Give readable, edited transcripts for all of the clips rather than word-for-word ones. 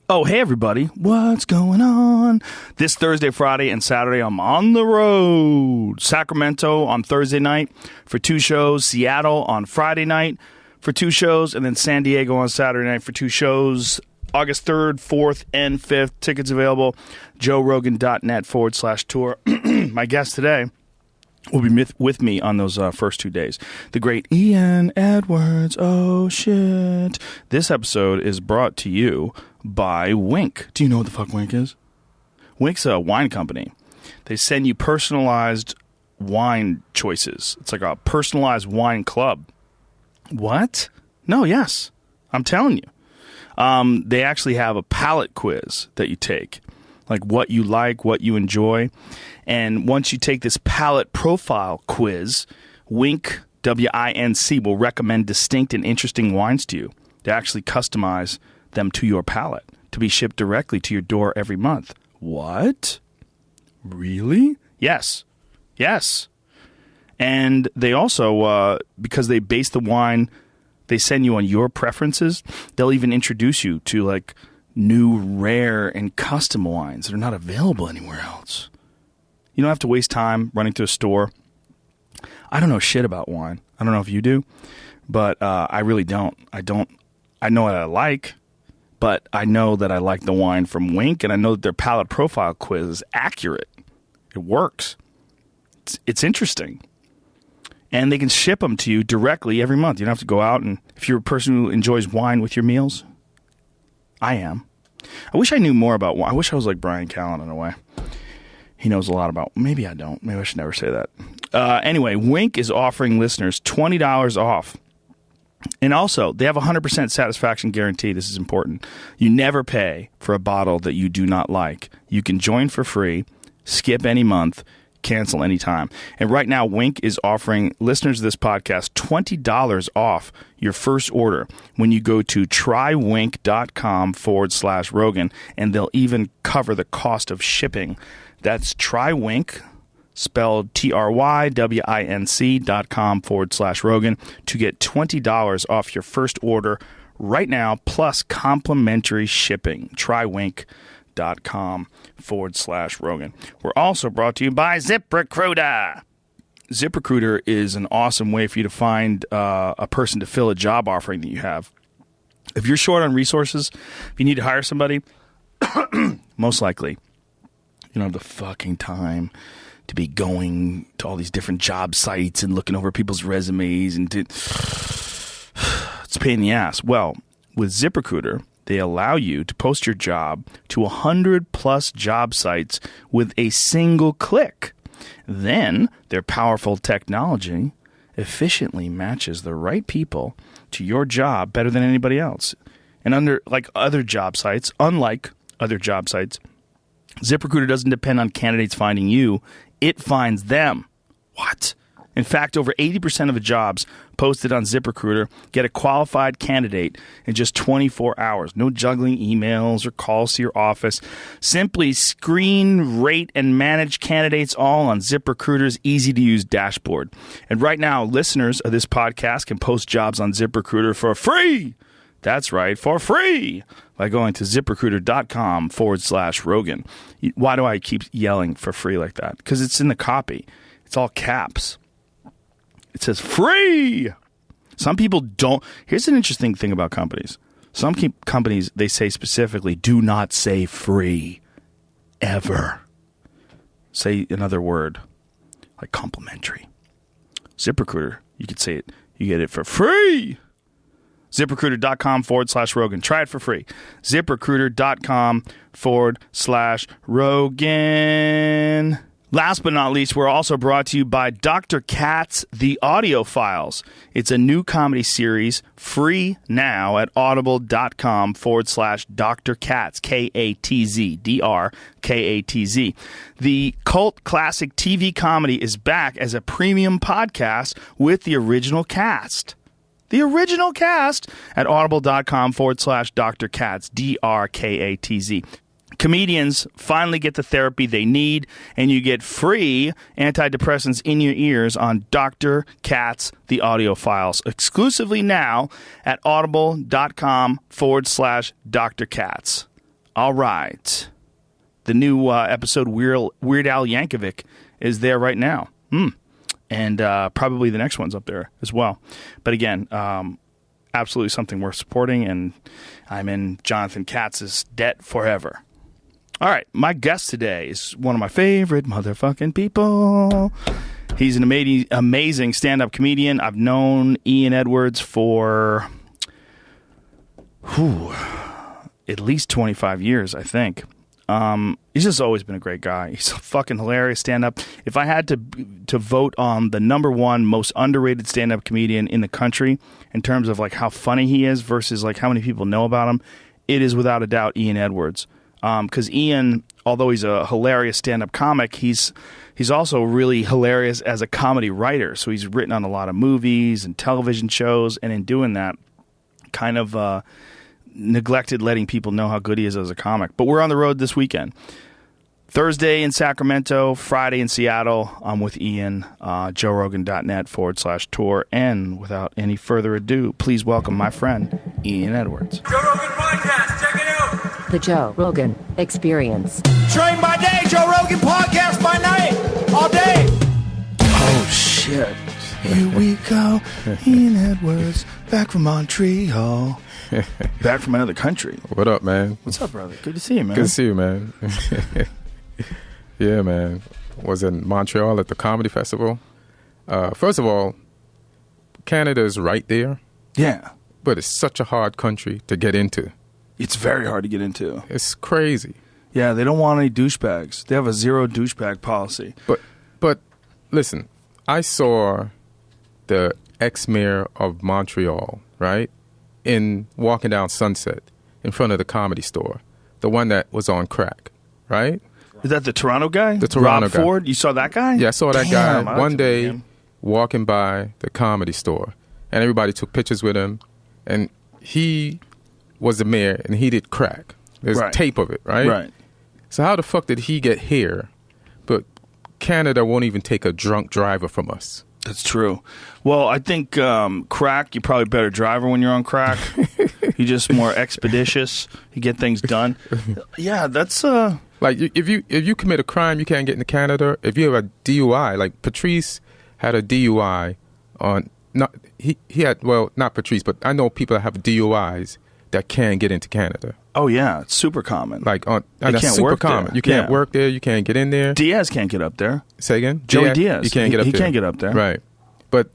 Oh, hey, everybody. What's going on? This Thursday, Friday, and Saturday, I'm on the road. Sacramento on Thursday night for 2 shows. Seattle on Friday night for 2 shows. And then San Diego on Saturday night for 2 shows. August 3rd, 4th, and 5th. Tickets available. JoeRogan.net/tour. My guest today will be with me on those first 2 days. The great Ian Edwards. Oh, shit. This episode is brought to you by Wink. Do you know what the fuck Wink is? Wink's a wine company. They send you personalized wine choices. It's like a personalized wine club. What? No, yes. I'm telling you. They actually have a palate quiz that you take. Like what you like, what you enjoy. And once you take this palate profile quiz, Wink, W-I-N-C, will recommend distinct and interesting wines to you. They actually customize them to your palate to be shipped directly to your door every month. What? Really? Yes. Yes. And they also, because they base the wine, they send you on your preferences, they'll even introduce you to like new rare and custom wines that are not available anywhere else. You don't have to waste time running to a store. I don't know shit about wine. I don't know if you do, but I really don't. I know what I like, but I know that I like the wine from Wink, and I know that their palate profile quiz is accurate. It works. It's interesting. And they can ship them to you directly every month. You don't have to go out, and if you're a person who enjoys wine with your meals, I am. I wish I knew more about wine. I wish I was like Brian Callen in a way. He knows a lot about. Maybe I don't. Maybe I should never say that. Anyway, Wink is offering listeners $20 off. And also, they have a 100% satisfaction guarantee. This is important. You never pay for a bottle that you do not like. You can join for free, skip any month, cancel anytime. And right now, Wink is offering listeners of this podcast $20 off your first order when you go to trywink.com/Rogan, and they'll even cover the cost of shipping. That's TryWink, spelled TRYWINC.com/Rogan to get $20 off your first order right now, plus complimentary shipping. TryWink.com/Rogan. We're also brought to you by ZipRecruiter. ZipRecruiter is an awesome way for you to find a person to fill a job offering that you have. If you're short on resources, if you need to hire somebody, most likely you don't have the fucking time to be going to all these different job sites and looking over people's resumes and it's a pain in the ass. Well, with ZipRecruiter, they allow you to post your job to 100 plus job sites with a single click. Then their powerful technology efficiently matches the right people to your job better than anybody else. And unlike other job sites, ZipRecruiter doesn't depend on candidates finding you. It finds them. What? In fact, over 80% of the jobs posted on ZipRecruiter get a qualified candidate in just 24 hours. No juggling emails or calls to your office. Simply screen, rate, and manage candidates all on ZipRecruiter's easy-to-use dashboard. And right now, listeners of this podcast can post jobs on ZipRecruiter for free. That's right, for free, by going to ZipRecruiter.com/Rogan. Why do I keep yelling for free like that? Because it's in the copy. It's all caps. It says free. Some people don't. Here's an interesting thing about companies. Some companies, they say specifically, do not say free. Ever. Say another word, like complimentary. ZipRecruiter, you could say it. You get it for free. ZipRecruiter.com/Rogan. Try it for free. ZipRecruiter.com/Rogan. Last but not least, we're also brought to you by Dr. Katz, The Audio Files. It's a new comedy series, free now at audible.com/Dr. Katz, K-A-T-Z, D-R-K-A-T-Z. The cult classic TV comedy is back as a premium podcast with the original cast. The original cast at audible.com/Dr. Katz, D-R-K-A-T-Z. Comedians finally get the therapy they need, and you get free antidepressants in your ears on Dr. Katz, The Audio Files, exclusively now at audible.com/Dr. Katz. All right. The new episode, Weird Al Yankovic, is there right now. And probably the next one's up there as well. But again, absolutely something worth supporting, and I'm in Jonathan Katz's debt forever. All right, my guest today is one of my favorite motherfucking people. He's an amazing stand-up comedian. I've known Ian Edwards for at least 25 years, I think. He's just always been a great guy. He's a fucking hilarious stand-up. If I had to vote on the number one most underrated stand-up comedian in the country in terms of like how funny he is versus like how many people know about him, it is without a doubt Ian Edwards. Because Ian, although he's a hilarious stand-up comic, he's also really hilarious as a comedy writer. So he's written on a lot of movies and television shows, and in doing that, kind of neglected letting people know how good he is as a comic. But we're on the road this weekend. Thursday in Sacramento, Friday in Seattle. I'm with Ian, joerogan.net/tour. And without any further ado, please welcome my friend, Ian Edwards. Joe Rogan Podcast, check it out. The Joe Rogan Experience. Train by day, Joe Rogan Podcast by night, all day. Oh, shit. Here we go. Ian Edwards, back from Montreal. Back from another country. What up, man? What's up, brother? Good to see you, man. Good to see you, man. Yeah, man. Was in Montreal at the comedy festival. First of all, Canada is right there. Yeah. But it's such a hard country to get into. It's very hard to get into. It's crazy. Yeah, they don't want any douchebags. They have a zero douchebag policy. But listen, I saw the ex-mayor of Montreal, right, in walking down Sunset in front of the Comedy Store, the one that was on crack, right? Is that the Toronto guy? The Toronto Rob guy. Ford? You saw that guy? Yeah, I saw that Damn, guy one day walking by the Comedy Store, and everybody took pictures with him, and he was the mayor, and he did crack. There's tape of it, right? Right. So how the fuck did he get here, but Canada won't even take a drunk driver from us? That's true. Well, I think crack, you're probably a better driver when you're on crack. You're just more expeditious. You get things done. Yeah, that's... Like, if you commit a crime, you can't get into Canada. If you have a DUI, like Patrice had a DUI on... He had, well, not Patrice, but I know people that have DUIs that can get into Canada. Oh, yeah. It's super common. Like, they that's can't super work common. there. You can't work there. You can't get in there. Diaz can't get up there. Say again? Joey Diaz. You can't get up there. He can't get up there. Right. But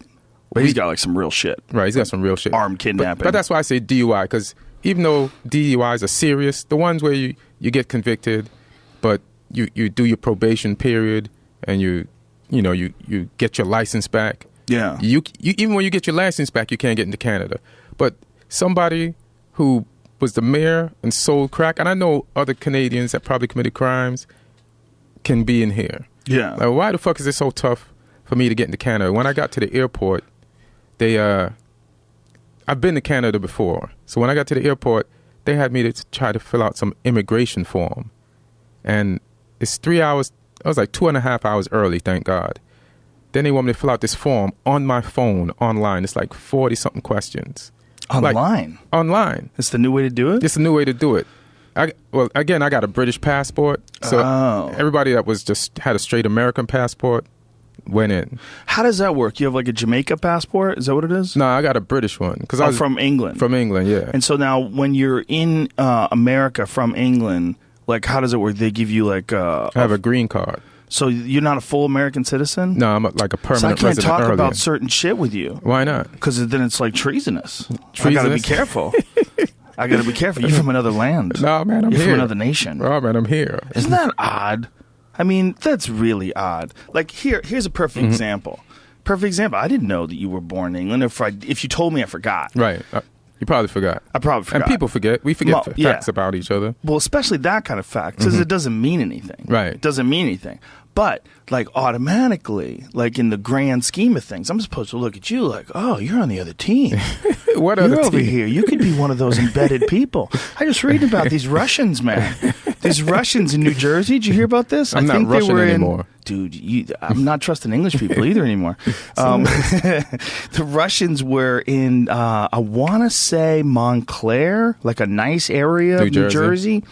he's got like some real shit. Right, he's got some real shit. Armed kidnapping. But that's why I say DUI, because even though DUIs are serious, the ones where you get convicted, but you do your probation period and you get your license back. Yeah. You even when you get your license back, you can't get into Canada. But somebody who was the mayor and sold crack, and I know other Canadians that probably committed crimes, can be in here. Yeah. Like, why the fuck is it so tough for me to get into Canada? When I got to the airport, I've been to Canada before. So when I got to the airport, they had me to try to fill out some immigration form. And it's 3 hours, I was like 2.5 hours early, thank God. Then they want me to fill out this form on my phone, online. It's like 40-something questions. Online? Online. It's the new way to do it? It's a new way to do it. Well, again, I got a British passport. So everybody that was just had a straight American passport went in. How does that work? You have like a Jamaica passport? Is that what it is? No, I got a British one. I was from England? From England, yeah. And so now when you're in America from England, like how does it work? They give you like... I have a green card. So you're not a full American citizen? No, I'm like a permanent resident. So I can't talk earlier. about certain shit with you. Why not? Because then it's like treasonous. I gotta be careful. I gotta be careful. You're from another land. No, man, I'm You're here. from another nation. Oh, man, I'm here. Isn't that odd? I mean, that's really odd. Like here's a perfect example. Perfect example. I didn't know that you were born in England. If you told me, I forgot. Right. You probably forgot. I probably forgot. And people forget. We forget facts about each other. Well, especially that kind of fact, because it doesn't mean anything. Right. It doesn't mean anything. But, like, automatically, like, in the grand scheme of things, I'm supposed to look at you like, oh, you're on the other team. What you're other over team? here. You could be one of those embedded people. I just read about these Russians, man. These Russians in New Jersey. Did you hear about this? I'm not Russian anymore. Dude, I'm not trusting English people either anymore. The Russians were in, I want to say Montclair, like a nice area of New Jersey.